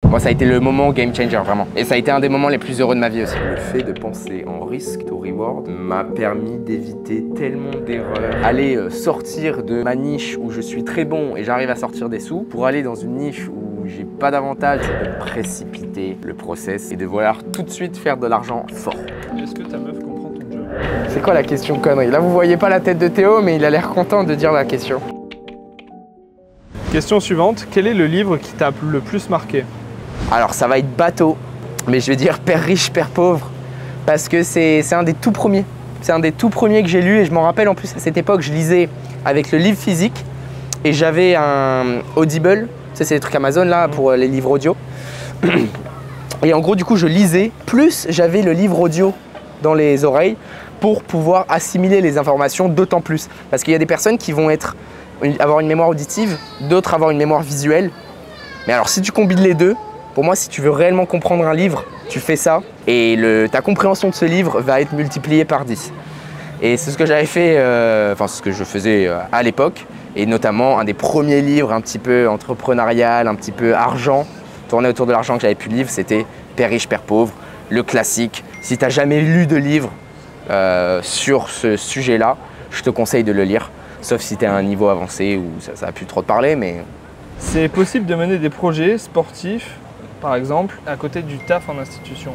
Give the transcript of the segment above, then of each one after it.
Moi, ça a été le moment game changer, vraiment. Et ça a été un des moments les plus heureux de ma vie aussi. Le fait de penser en risk to reward m'a permis d'éviter tellement d'erreurs. Aller sortir de ma niche où je suis très bon et j'arrive à sortir des sous pour aller dans une niche où j'ai pas d'avantage, de précipiter le process et de vouloir tout de suite faire de l'argent fort. Est-ce que ta meuf comprend ton job? C'est quoi la question connerie? Là, vous voyez pas la tête de Théo, mais il a l'air content de dire la question. Question suivante, quel est le livre qui t'a le plus marqué? Alors ça va être bateau, mais je vais dire Père riche, Père pauvre, parce que c'est un des tout premiers. C'est un des tout premiers que j'ai lu et je m'en rappelle en plus à cette époque, je lisais avec le livre physique et j'avais un Audible, c'est les trucs Amazon là pour les livres audio. Et en gros du coup je lisais, plus j'avais le livre audio dans les oreilles pour pouvoir assimiler les informations d'autant plus. Parce qu'il y a des personnes qui vont avoir une mémoire auditive, d'autres avoir une mémoire visuelle. Mais alors si tu combines les deux, pour moi, si tu veux réellement comprendre un livre, tu fais ça et ta compréhension de ce livre va être multipliée par 10. Et c'est ce que j'avais fait, ce que je faisais à l'époque, et notamment un des premiers livres un petit peu entrepreneurial, un petit peu argent, tourné autour de l'argent que j'avais pu lire, c'était Père riche, Père pauvre, le classique. Si tu n'as jamais lu de livre sur ce sujet-là, je te conseille de le lire, sauf si tu es à un niveau avancé où ça a plus trop te parler, mais... C'est possible de mener des projets sportifs, par exemple, à côté du taf en institution?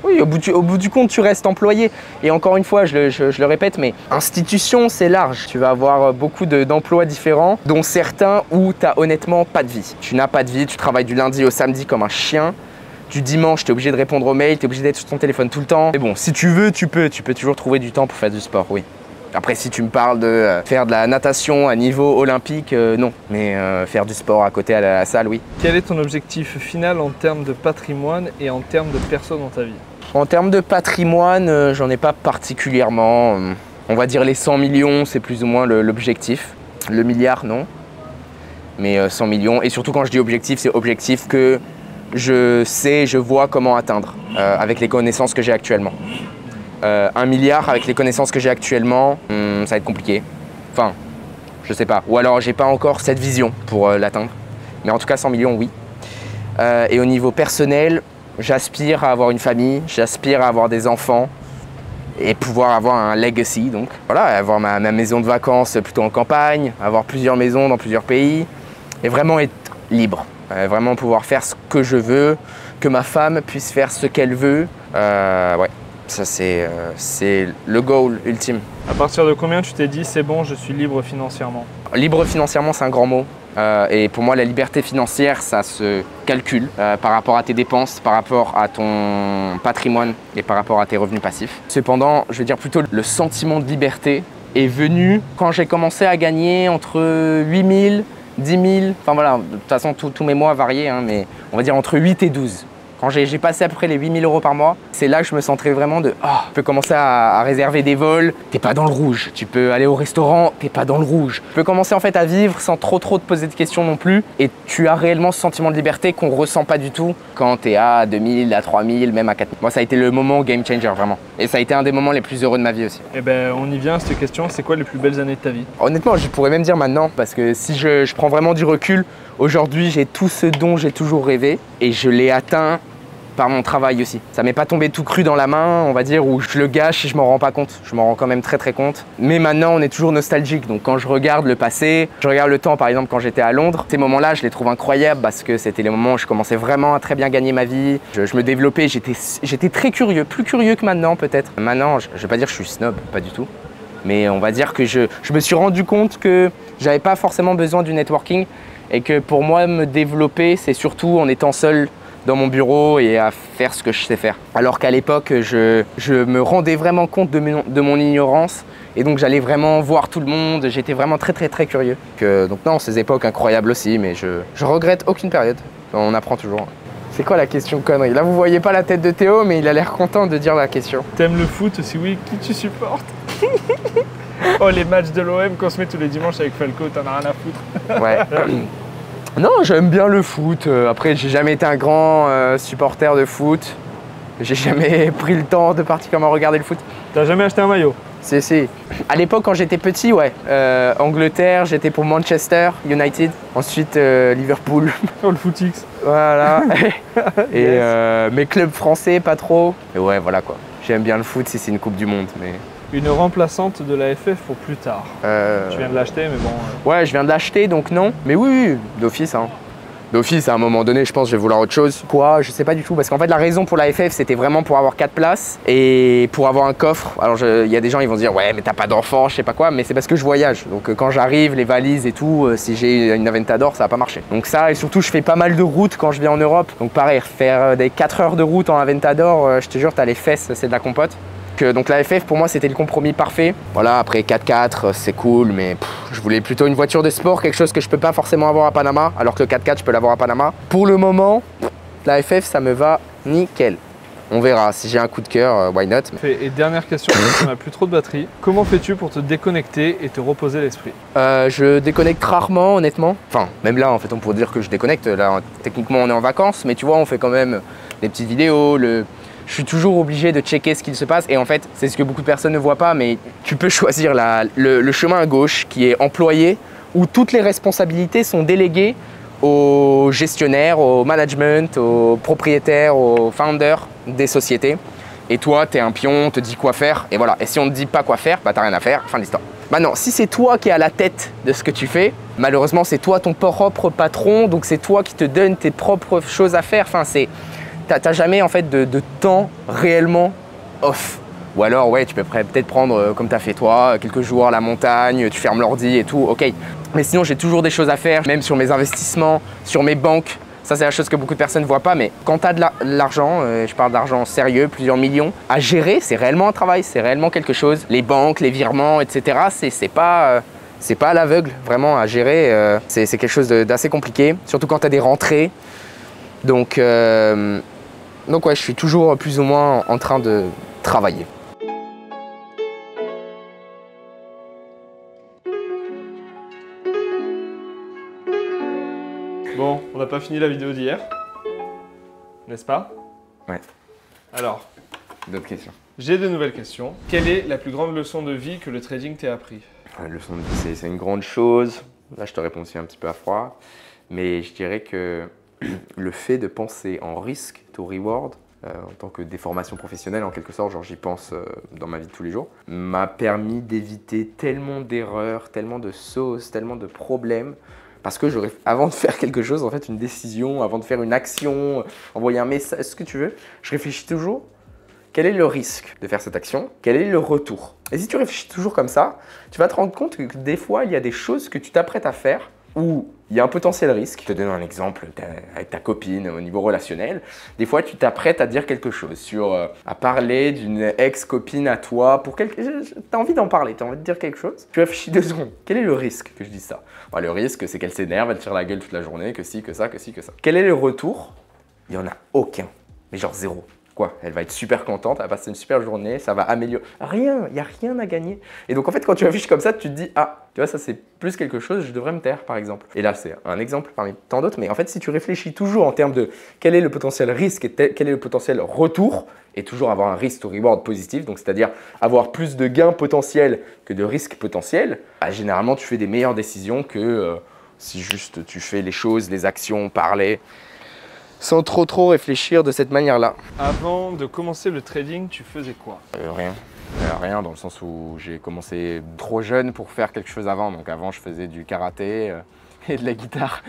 Oui, au bout du compte, tu restes employé. Et encore une fois, je le répète, mais institution, c'est large. Tu vas avoir beaucoup d'emplois différents, dont certains où tu n'as honnêtement pas de vie. Tu n'as pas de vie, tu travailles du lundi au samedi comme un chien. Du dimanche, tu es obligé de répondre aux mails, tu es obligé d'être sur ton téléphone tout le temps. Mais bon, si tu veux, tu peux toujours trouver du temps pour faire du sport, oui. Après, si tu me parles de faire de la natation à niveau olympique, non. Mais faire du sport à côté à la salle, oui. Quel est ton objectif final en termes de patrimoine et en termes de personnes dans ta vie? En termes de patrimoine, j'en ai pas particulièrement. On va dire les 100 millions, c'est plus ou moins l'objectif. Le milliard, non. Mais 100 millions. Et surtout, quand je dis objectif, c'est objectif que je vois comment atteindre avec les connaissances que j'ai actuellement. 1 milliard avec les connaissances que j'ai actuellement, ça va être compliqué. Enfin, je sais pas. Ou alors j'ai pas encore cette vision pour l'atteindre. Mais en tout cas 100 millions, oui. Et au niveau personnel, j'aspire à avoir une famille, j'aspire à avoir des enfants et pouvoir avoir un legacy. Donc voilà, avoir ma maison de vacances plutôt en campagne, avoir plusieurs maisons dans plusieurs pays et vraiment être libre. Vraiment pouvoir faire ce que je veux, que ma femme puisse faire ce qu'elle veut. Ouais. Ça, c'est le goal ultime. À partir de combien tu t'es dit, c'est bon, je suis libre financièrement? Libre financièrement, c'est un grand mot. Et pour moi, la liberté financière, ça se calcule par rapport à tes dépenses, par rapport à ton patrimoine et par rapport à tes revenus passifs. Cependant, je veux dire plutôt le sentiment de liberté est venu quand j'ai commencé à gagner entre 8 000, 10 000, enfin voilà, de toute façon, tous mes mois variaient, hein, mais on va dire entre 8 et 12. Quand j'ai passé à peu près les 8 000 € par mois, c'est là que je me sentais vraiment de tu peux commencer à réserver des vols, t'es pas dans le rouge. Tu peux aller au restaurant, t'es pas dans le rouge. Tu peux commencer en fait à vivre sans trop te poser de questions non plus. Et tu as réellement ce sentiment de liberté qu'on ressent pas du tout quand t'es à 2 000, à 3 000, même à 4 000. Moi, ça a été le moment game changer vraiment. Et ça a été un des moments les plus heureux de ma vie aussi. Eh ben, on y vient à cette question. C'est quoi les plus belles années de ta vie? Honnêtement, je pourrais même dire maintenant, parce que si je prends vraiment du recul, aujourd'hui, j'ai tout ce dont j'ai toujours rêvé et je l'ai atteint par mon travail aussi. Ça m'est pas tombé tout cru dans la main, on va dire, où je le gâche et je m'en rends pas compte. Je m'en rends quand même très compte. Mais maintenant, on est toujours nostalgique. Donc quand je regarde le passé, je regarde le temps, par exemple, quand j'étais à Londres, ces moments-là, je les trouve incroyables parce que c'était les moments où je commençais vraiment à très bien gagner ma vie. Je me développais, j'étais très curieux, plus curieux que maintenant peut-être. Maintenant, je vais pas dire que je suis snob, pas du tout. Mais on va dire que je me suis rendu compte que j'avais pas forcément besoin du networking et que pour moi, me développer, c'est surtout en étant seul dans mon bureau et à faire ce que je sais faire. Alors qu'à l'époque, je me rendais vraiment compte de mon ignorance et donc j'allais vraiment voir tout le monde. J'étais vraiment très curieux. Donc non, ces époques incroyables aussi, mais je regrette aucune période. On apprend toujours. C'est quoi la question connerie? Là, vous voyez pas la tête de Théo, mais il a l'air content de dire la question. T'aimes le foot? Si oui, qui tu supportes? Oh, les matchs de l'OM qu'on se met tous les dimanches avec Falco, t'en as rien à foutre. Ouais. Non, j'aime bien le foot. Après, j'ai jamais été un grand supporter de foot. J'ai jamais pris le temps de particulièrement regarder le foot. T'as jamais acheté un maillot? Si. À l'époque, quand j'étais petit, ouais. Angleterre, j'étais pour Manchester United. Ensuite, Liverpool. Oh, le footix. Voilà. Et Yes. mes clubs français, pas trop. Et ouais, voilà quoi. J'aime bien le foot si c'est une Coupe du Monde. Mais... Une remplaçante de la FF pour plus tard. Tu viens de l'acheter, mais bon. Ouais, je viens de l'acheter, donc non. Mais oui, d'office. Hein. D'office, à un moment donné, je pense que je vais vouloir autre chose. Quoi? Je sais pas du tout. Parce qu'en fait, la raison pour la FF, c'était vraiment pour avoir 4 places et pour avoir un coffre. Alors, il y a des gens, ils vont se dire, ouais, mais t'as pas d'enfant, je sais pas quoi. Mais c'est parce que je voyage. Donc, quand j'arrive, les valises et tout, si j'ai une Aventador, ça va pas marcher. Donc, ça, et surtout, je fais pas mal de routes quand je viens en Europe. Donc, pareil, faire des 4 heures de route en Aventador, je te jure, t'as les fesses, c'est de la compote. Donc la FF pour moi c'était le compromis parfait. Voilà, après 4x4 c'est cool, mais je voulais plutôt une voiture de sport, quelque chose que je peux pas forcément avoir à Panama, alors que le 4x4 je peux l'avoir à Panama. Pour le moment, la FF ça me va nickel. On verra, si j'ai un coup de cœur, why not. Et dernière question, on n'a plus trop de batterie. Comment fais-tu pour te déconnecter et te reposer l'esprit? Je déconnecte rarement honnêtement. Enfin, même là en fait on pourrait dire que je déconnecte. Là techniquement on est en vacances, mais tu vois on fait quand même des petites vidéos, je suis toujours obligé de checker ce qu'il se passe et en fait c'est ce que beaucoup de personnes ne voient pas, mais tu peux choisir le chemin à gauche qui est employé où toutes les responsabilités sont déléguées aux gestionnaires, au management, aux propriétaires, aux founders des sociétés. Et toi, tu es un pion, on te dit quoi faire et voilà. Et si on ne te dit pas quoi faire, bah t'as rien à faire, fin de l'histoire. Maintenant, si c'est toi qui es à la tête de ce que tu fais, malheureusement c'est toi ton propre patron, donc c'est toi qui te donne tes propres choses à faire. Enfin, t'as jamais en fait de temps réellement off. Ou alors ouais, tu peux peut-être prendre comme tu as fait toi, quelques jours à la montagne, tu fermes l'ordi et tout, ok. Mais sinon j'ai toujours des choses à faire, même sur mes investissements, sur mes banques. Ça c'est la chose que beaucoup de personnes ne voient pas, mais quand tu as de l'argent, je parle d'argent sérieux, plusieurs millions, à gérer, c'est réellement un travail, c'est réellement quelque chose. Les banques, les virements, etc. C'est pas à l'aveugle, vraiment à gérer, c'est quelque chose d'assez compliqué, surtout quand tu as des rentrées. Donc ouais, je suis toujours plus ou moins en train de travailler. Bon, on n'a pas fini la vidéo d'hier, n'est-ce pas? Ouais. Alors, D'autres questions? j'ai de nouvelles questions. Quelle est la plus grande leçon de vie que le trading t'ait appris? La leçon de vie, c'est une grande chose. Là, je te réponds aussi un petit peu à froid. Mais je dirais que le fait de penser en risque to reward, en tant que déformation professionnelle en quelque sorte, genre j'y pense dans ma vie de tous les jours, m'a permis d'éviter tellement d'erreurs, tellement de sauces, tellement de problèmes. Parce que avant de faire quelque chose, en fait, une décision, avant de faire une action, envoyer un message, ce que tu veux, je réfléchis toujours. Quel est le risque de faire cette action? Quel est le retour? Et si tu réfléchis toujours comme ça, tu vas te rendre compte que des fois, il y a des choses que tu t'apprêtes à faire où il y a un potentiel risque. Je te donne un exemple avec ta copine au niveau relationnel. Des fois, tu t'apprêtes à dire quelque chose, à parler d'une ex-copine à toi. Tu as envie d'en parler, tu as envie de dire quelque chose. Tu réfléchis 2 secondes. Quel est le risque que je dise ça? Le risque, c'est qu'elle s'énerve, elle tire la gueule toute la journée, que ci, que ça, que ci, que ça. Quel est le retour? Il n'y en a aucun, mais genre zéro. Quoi? Elle va être super contente, elle va passer une super journée, ça va améliorer. Rien, il n'y a rien à gagner. Et donc en fait, quand tu affiches comme ça, tu te dis, ah, tu vois, ça c'est plus quelque chose, je devrais me taire par exemple. Et là, c'est un exemple parmi tant d'autres, mais en fait, si tu réfléchis toujours en termes de quel est le potentiel risque et quel est le potentiel retour, et toujours avoir un risk to reward positif, donc c'est-à-dire avoir plus de gains potentiels que de risques potentiels, bah, généralement tu fais des meilleures décisions que si juste tu fais les choses, les actions, parler, sans trop réfléchir de cette manière-là. Avant de commencer le trading, tu faisais quoi? Rien. Rien dans le sens où j'ai commencé trop jeune pour faire quelque chose avant. Donc avant, je faisais du karaté et de la guitare.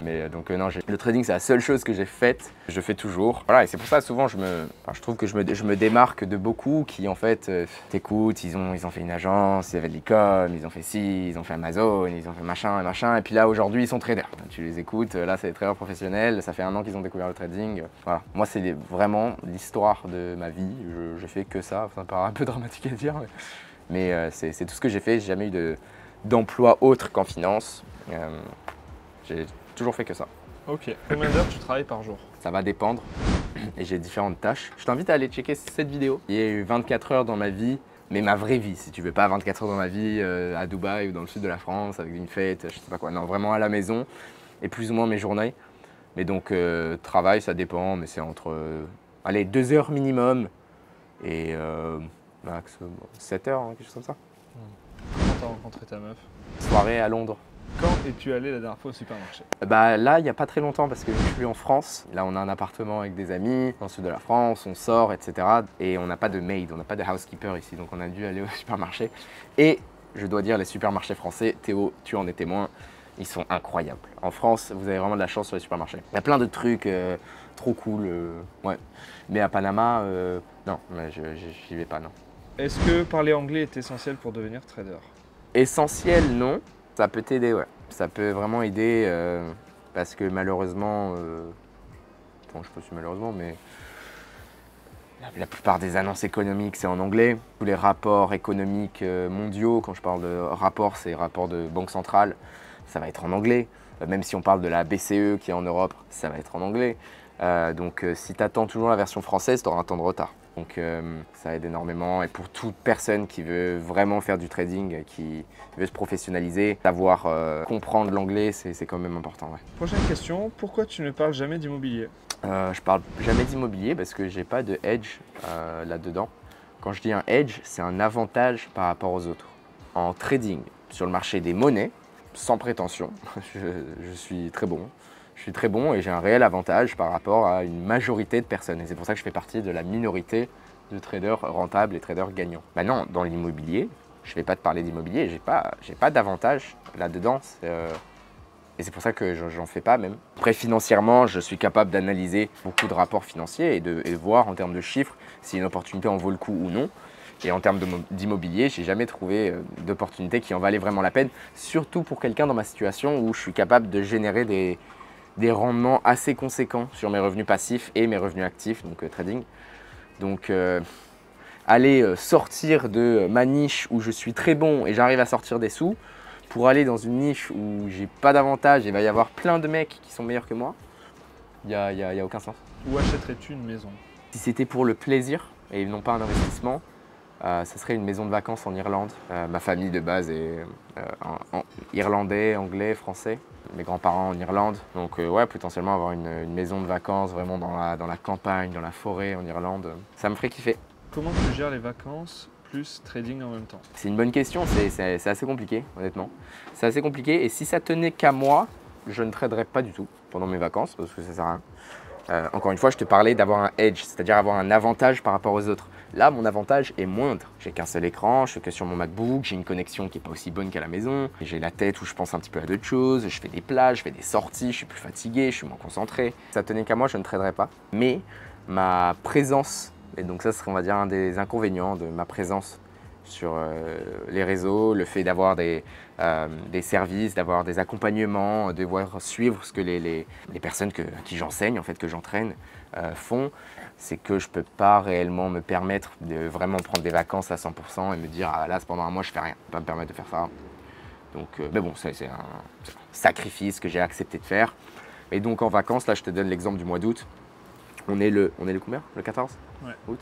Mais donc non, le trading, c'est la seule chose que j'ai faite. Je fais toujours. Voilà, et c'est pour ça souvent, je trouve que je me démarque de beaucoup qui en fait t'écoutent, ils ont fait une agence, ils avaient de l'e-com, ils ont fait ci, ils ont fait Amazon, ils ont fait machin et machin. Et puis là, aujourd'hui, ils sont traders. Tu les écoutes, là, c'est des traders professionnels. Ça fait 1 an qu'ils ont découvert le trading. Voilà. Moi, c'est vraiment l'histoire de ma vie. J'ai fait que ça. Ça paraît un peu dramatique à dire, mais c'est tout ce que j'ai fait. J'ai jamais eu d'emploi autre qu'en finance. J'ai toujours fait que ça. Ok. Combien d'heures tu travailles par jour? Ça va dépendre et j'ai différentes tâches. Je t'invite à aller checker cette vidéo. Il y a eu 24 heures dans ma vie, mais ma vraie vie, si tu veux, pas 24 heures dans ma vie à Dubaï ou dans le sud de la France avec une fête, je sais pas quoi. Non, vraiment à la maison et plus ou moins mes journées. Mais donc travail, ça dépend, mais c'est entre allez, 2 heures minimum et max 7 heures, hein, quelque chose comme ça. Comment t'as rencontré ta meuf? Soirée à Londres. Quand es-tu allé la dernière fois au supermarché? Bah là, il n'y a pas très longtemps parce que je suis en France. Là, on a un appartement avec des amis dans le sud de la France, on sort, etc. Et on n'a pas de maid, on n'a pas de housekeeper ici, donc on a dû aller au supermarché. Et je dois dire, les supermarchés français, Théo, tu en es témoin, ils sont incroyables. En France, vous avez vraiment de la chance sur les supermarchés. Il y a plein de trucs trop cool, ouais. Mais à Panama, non, j'y vais pas, non. Est-ce que parler anglais est essentiel pour devenir trader? Essentiel, non. Ça peut t'aider, ouais. Ça peut vraiment aider parce que malheureusement, bon, je sais pas si malheureusement, mais la plupart des annonces économiques, c'est en anglais. Tous les rapports économiques mondiaux, quand je parle de rapports, c'est rapports de banque centrale, ça va être en anglais. Même si on parle de la BCE qui est en Europe, ça va être en anglais. Donc si tu attends toujours la version française, tu auras un temps de retard. Donc ça aide énormément et pour toute personne qui veut vraiment faire du trading, qui veut se professionnaliser, savoir comprendre l'anglais, c'est quand même important. Ouais. Prochaine question, pourquoi tu ne parles jamais d'immobilier? Je parle jamais d'immobilier parce que j'ai pas de hedge là-dedans. Quand je dis un hedge, c'est un avantage par rapport aux autres. En trading, sur le marché des monnaies, sans prétention, je suis très bon. Je suis très bon et j'ai un réel avantage par rapport à une majorité de personnes. Et c'est pour ça que je fais partie de la minorité de traders rentables et traders gagnants. Maintenant, dans l'immobilier, je ne vais pas te parler d'immobilier, j'ai pas d'avantage là-dedans. Et c'est pour ça que j'en fais pas même. Après, financièrement, je suis capable d'analyser beaucoup de rapports financiers et de voir en termes de chiffres si une opportunité en vaut le coup ou non. Et en termes d'immobilier, je n'ai jamais trouvé d'opportunité qui en valait vraiment la peine, surtout pour quelqu'un dans ma situation où je suis capable de générer des rendements assez conséquents sur mes revenus passifs et mes revenus actifs, donc trading. Donc aller sortir de ma niche où je suis très bon et j'arrive à sortir des sous, pour aller dans une niche où j'ai pas d'avantage et il va y avoir plein de mecs qui sont meilleurs que moi, il n'y a aucun sens. Où achèterais-tu une maison? Si c'était pour le plaisir et non pas un investissement, ça serait une maison de vacances en Irlande. Ma famille de base est irlandais, anglais, français. Mes grands-parents en Irlande. Donc ouais, potentiellement avoir une maison de vacances vraiment dans la campagne, dans la forêt en Irlande, ça me ferait kiffer. Comment tu gères les vacances plus trading en même temps? C'est une bonne question, c'est assez compliqué honnêtement. C'est assez compliqué et si ça tenait qu'à moi, je ne traderais pas du tout pendant mes vacances parce que ça sert à rien. Encore une fois, je te parlais d'avoir un edge, c'est-à-dire avoir un avantage par rapport aux autres. Là, mon avantage est moindre. J'ai qu'un seul écran, je suis que sur mon MacBook, j'ai une connexion qui n'est pas aussi bonne qu'à la maison, j'ai la tête où je pense un petit peu à d'autres choses, je fais des plages, je fais des sorties, je suis plus fatigué, je suis moins concentré. Si ça tenait qu'à moi, je ne traderais pas. Mais ma présence, et donc ça serait on va dire un des inconvénients de ma présence sur les réseaux, le fait d'avoir des services, d'avoir des accompagnements, de voir suivre ce que les personnes à qui j'enseigne, en fait, que j'entraîne, font, c'est que je ne peux pas réellement me permettre de vraiment prendre des vacances à 100% et me dire ah là pendant un mois je fais rien, je ne peux pas me permettre de faire ça. Donc, mais bon, c'est un sacrifice que j'ai accepté de faire. Et donc en vacances, là je te donne l'exemple du mois d'août. On est le combien? Le 14 août.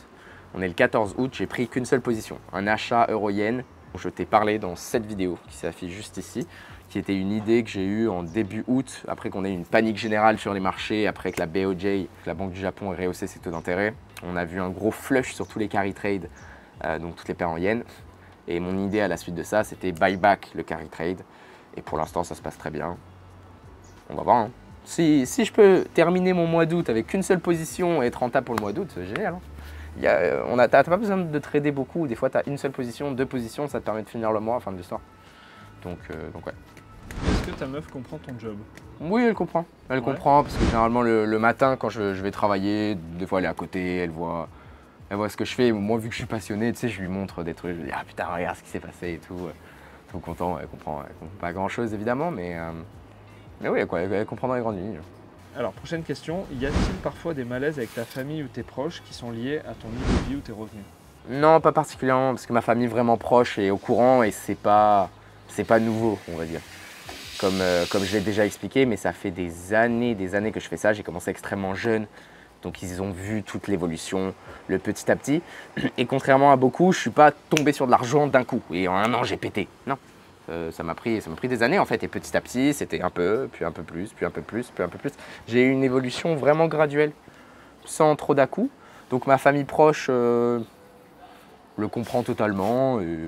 On est le 14 août, j'ai pris qu'une seule position, un achat euro-yen. Je t'ai parlé dans cette vidéo qui s'affiche juste ici, qui était une idée que j'ai eue en début août, après qu'on ait eu une panique générale sur les marchés, après que la BOJ, la Banque du Japon, ait rehaussé ses taux d'intérêt. On a vu un gros flush sur tous les carry trade, donc toutes les paires en yens. Et mon idée à la suite de ça, c'était buy back le carry trade. Et pour l'instant, ça se passe très bien. On va voir. Hein. Si je peux terminer mon mois d'août avec qu'une seule position et être rentable pour le mois d'août, c'est génial. Hein. T'as pas besoin de trader beaucoup, des fois tu as une seule position, deux positions, ça te permet de finir le mois, fin de l'histoire. Donc ouais. Est-ce que ta meuf comprend ton job? Oui, elle comprend. Elle comprend parce que généralement le matin quand je vais travailler, des fois elle est à côté, elle voit ce que je fais. Moi vu que je suis passionné, tu sais, je lui montre des trucs, je lui dis ah putain regarde ce qui s'est passé et tout. Tout content, elle comprend pas grand chose évidemment, mais oui quoi, elle comprend dans les grandes lignes. Alors, prochaine question, y a-t-il parfois des malaises avec ta famille ou tes proches qui sont liés à ton niveau de vie ou tes revenus? Non, pas particulièrement, parce que ma famille vraiment proche est au courant et c'est pas nouveau, on va dire. Comme je l'ai déjà expliqué, mais ça fait des années que je fais ça. J'ai commencé extrêmement jeune, donc ils ont vu toute l'évolution, le petit à petit. Et contrairement à beaucoup, je suis pas tombé sur de l'argent d'un coup et en un an j'ai pété. Non. Ça m'a pris des années en fait et petit à petit c'était un peu, puis un peu plus, puis un peu plus, puis un peu plus. J'ai eu une évolution vraiment graduelle, sans trop d'à-coups. Donc ma famille proche, le comprends totalement. Et,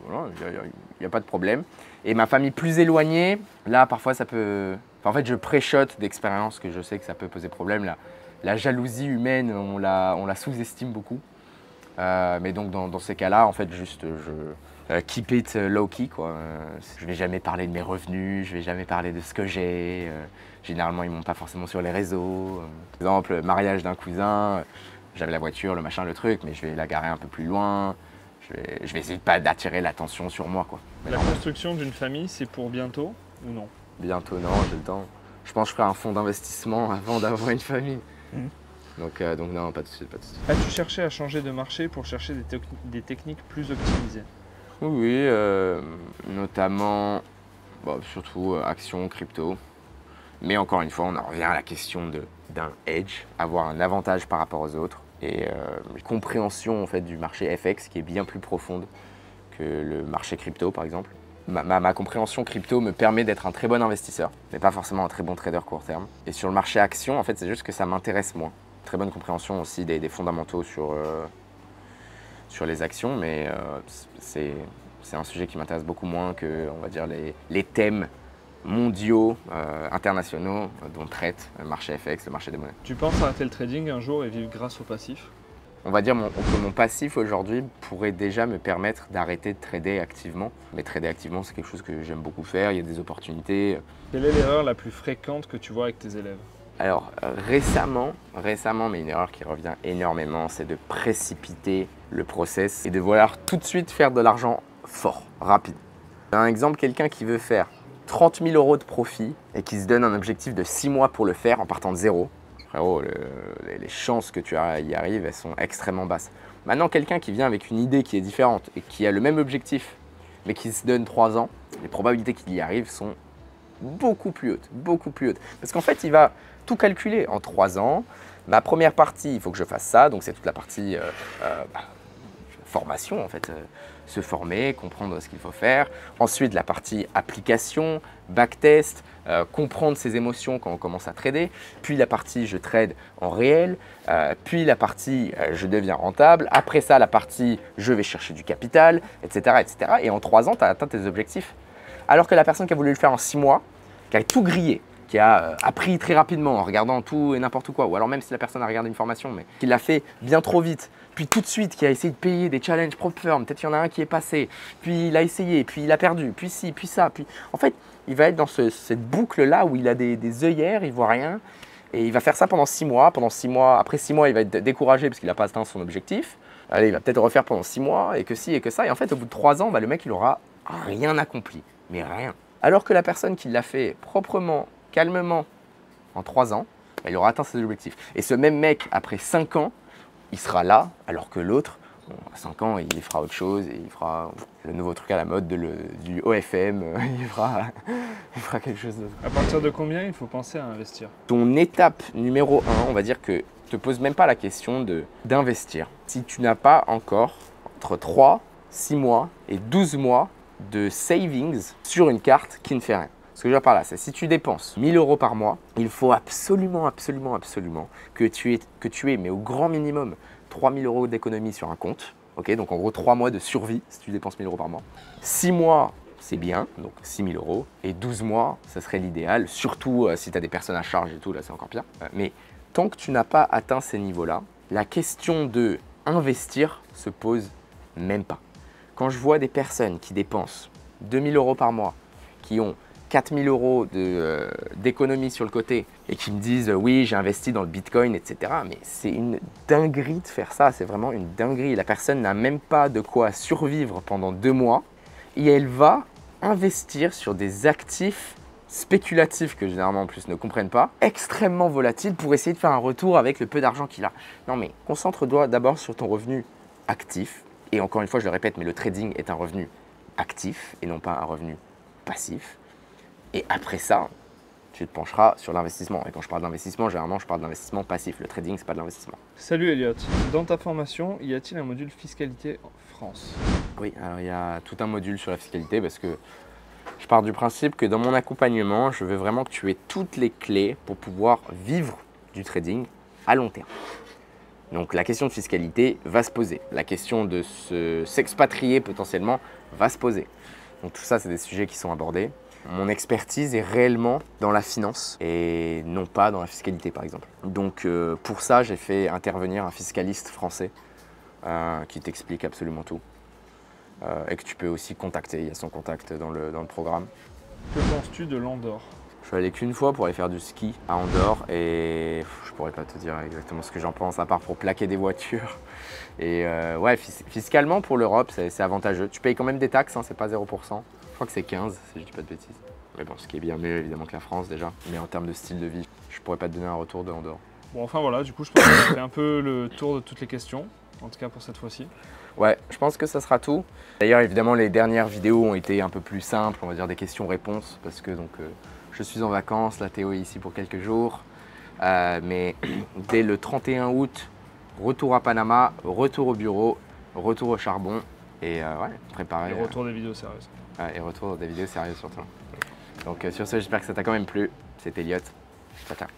voilà, il n'y a pas de problème. Et ma famille plus éloignée, là, parfois, ça peut... Enfin, en fait, je préchote d'expérience que je sais que ça peut poser problème. La jalousie humaine, on la sous-estime beaucoup. Mais donc, dans ces cas-là, en fait, juste, je keep it low-key, quoi. Je vais jamais parler de mes revenus, je vais jamais parler de ce que j'ai. Généralement, ils ne montent pas forcément sur les réseaux. Par exemple, mariage d'un cousin, j'avais la voiture, le machin, le truc, mais je vais la garer un peu plus loin. Je vais essayer de pas d'attirer l'attention sur moi, quoi. La construction d'une famille, c'est pour bientôt ou non? Bientôt, non, j'ai le temps. Je pense que je ferai un fonds d'investissement avant d'avoir une famille. Donc non, pas de suite, pas de suite. As-tu cherché à changer de marché pour chercher des techniques plus optimisées? Oui, notamment, surtout actions, crypto. Mais encore une fois, on en revient à la question d'un edge, avoir un avantage par rapport aux autres. Et une compréhension en fait, du marché FX qui est bien plus profonde que le marché crypto, par exemple. Ma compréhension crypto me permet d'être un très bon investisseur, mais pas forcément un très bon trader court terme. Et sur le marché action, en fait, c'est juste que ça m'intéresse moins. Très bonne compréhension aussi des fondamentaux sur les actions, mais c'est un sujet qui m'intéresse beaucoup moins que, on va dire, les thèmes mondiaux, internationaux, dont traite le marché FX, le marché des monnaies. Tu penses arrêter le trading un jour et vivre grâce au passif? On va dire que mon passif aujourd'hui pourrait déjà me permettre d'arrêter de trader activement. Mais trader activement, c'est quelque chose que j'aime beaucoup faire, il y a des opportunités. Quelle est l'erreur la plus fréquente que tu vois avec tes élèves? Alors récemment, mais une erreur qui revient énormément, c'est de précipiter le process et de vouloir tout de suite faire de l'argent fort, rapide. Un exemple, quelqu'un qui veut faire 30 000 € de profit et qui se donne un objectif de 6 mois pour le faire en partant de zéro. Frérot, les chances que tu y arrives, elles sont extrêmement basses. Maintenant, quelqu'un qui vient avec une idée qui est différente et qui a le même objectif, mais qui se donne 3 ans, les probabilités qu'il y arrive sont beaucoup plus hautes, beaucoup plus hautes. Parce qu'en fait, il va tout calculer en 3 ans. Ma première partie, il faut que je fasse ça, donc c'est toute la partie formation en fait, se former, comprendre ce qu'il faut faire. Ensuite, la partie application, backtest, comprendre ses émotions quand on commence à trader. Puis la partie je trade en réel. Puis la partie je deviens rentable. Après ça, la partie je vais chercher du capital, etc. etc. Et en 3 ans, tu as atteint tes objectifs. Alors que la personne qui a voulu le faire en 6 mois, qui a tout grillé, qui a appris très rapidement en regardant tout et n'importe quoi, ou alors même si la personne a regardé une formation, mais qui l'a fait bien trop vite, puis tout de suite qui a essayé de payer des challenges prop firm, peut-être qu'il y en a un qui est passé, puis il a essayé, puis il a perdu, puis ci, puis ça, puis… En fait, il va être dans cette boucle-là où il a des œillères, il voit rien, et il va faire ça pendant 6 mois. Pendant 6 mois, après 6 mois, il va être découragé parce qu'il n'a pas atteint son objectif. Allez, il va peut-être le refaire pendant 6 mois, et que ci, et que ça, et en fait, au bout de 3 ans, le mec, il aura rien accompli, mais rien. Alors que la personne qui l'a fait proprement, calmement, en 3 ans, il aura atteint ses objectifs. Et ce même mec, après 5 ans, il sera là, alors que l'autre, à 5 ans, il fera autre chose, et il fera le nouveau truc à la mode du OFM, il fera quelque chose d'autre. À partir de combien il faut penser à investir? Ton étape numéro 1, on va dire que te pose même pas la question d'investir. Si tu n'as pas encore entre 3, 6 mois et 12 mois de savings sur une carte qui ne fait rien. Ce que je veux dire par là, c'est si tu dépenses 1 000 € par mois, il faut absolument que tu aies, mais au grand minimum, 3 000 € d'économie sur un compte. Okay, donc en gros 3 mois de survie si tu dépenses 1 000 € par mois. 6 mois, c'est bien, donc 6 000 €. Et 12 mois, ça serait l'idéal, surtout si tu as des personnes à charge et tout, là c'est encore pire. Mais tant que tu n'as pas atteint ces niveaux-là, la question de investir se pose même pas. Quand je vois des personnes qui dépensent 2 000 € par mois, qui ont 4 000 € d'économie sur le côté et qui me disent oui, j'ai investi dans le Bitcoin, etc. Mais c'est une dinguerie de faire ça, c'est vraiment une dinguerie. La personne n'a même pas de quoi survivre pendant 2 mois et elle va investir sur des actifs spéculatifs que généralement en plus ne comprennent pas, extrêmement volatiles pour essayer de faire un retour avec le peu d'argent qu'il a. Non mais concentre-toi d'abord sur ton revenu actif. Et encore une fois, je le répète, mais le trading est un revenu actif et non pas un revenu passif. Et après ça, tu te pencheras sur l'investissement. Et quand je parle d'investissement, généralement, je parle d'investissement passif. Le trading, c'est pas de l'investissement. Salut Elliot. Dans ta formation, y a-t-il un module fiscalité en France? Oui, alors il y a tout un module sur la fiscalité parce que je pars du principe que dans mon accompagnement, je veux vraiment que tu aies toutes les clés pour pouvoir vivre du trading à long terme. Donc la question de fiscalité va se poser. La question de s'expatrier potentiellement va se poser. Donc tout ça, c'est des sujets qui sont abordés. Mon expertise est réellement dans la finance et non pas dans la fiscalité, par exemple. Donc pour ça, j'ai fait intervenir un fiscaliste français qui t'explique absolument tout et que tu peux aussi contacter. Il y a son contact dans le programme. Que penses-tu de l'Andorre? Je suis allé qu'une fois pour aller faire du ski à Andorre et je pourrais pas te dire exactement ce que j'en pense à part pour plaquer des voitures. Et ouais, fiscalement pour l'Europe, c'est avantageux. Tu payes quand même des taxes, hein, c'est pas 0%. Je crois que c'est 15 si je dis pas de bêtises. Mais bon, ce qui est bien mieux évidemment que la France déjà. Mais en termes de style de vie, je pourrais pas te donner un retour de Andorre. Bon, enfin voilà, du coup, je pense qu'on a fait un peu le tour de toutes les questions, en tout cas pour cette fois-ci. Ouais, je pense que ça sera tout. D'ailleurs, évidemment, les dernières vidéos ont été un peu plus simples, on va dire des questions-réponses, parce que donc je suis en vacances, la Théo est ici pour quelques jours. Mais dès le 31 août, retour à Panama, retour au bureau, retour au charbon et ouais, préparer. Et retour des vidéos sérieuses. Et retour des vidéos sérieuses surtout. Donc sur ce, j'espère que ça t'a quand même plu. C'était Elliot. Ciao, ciao.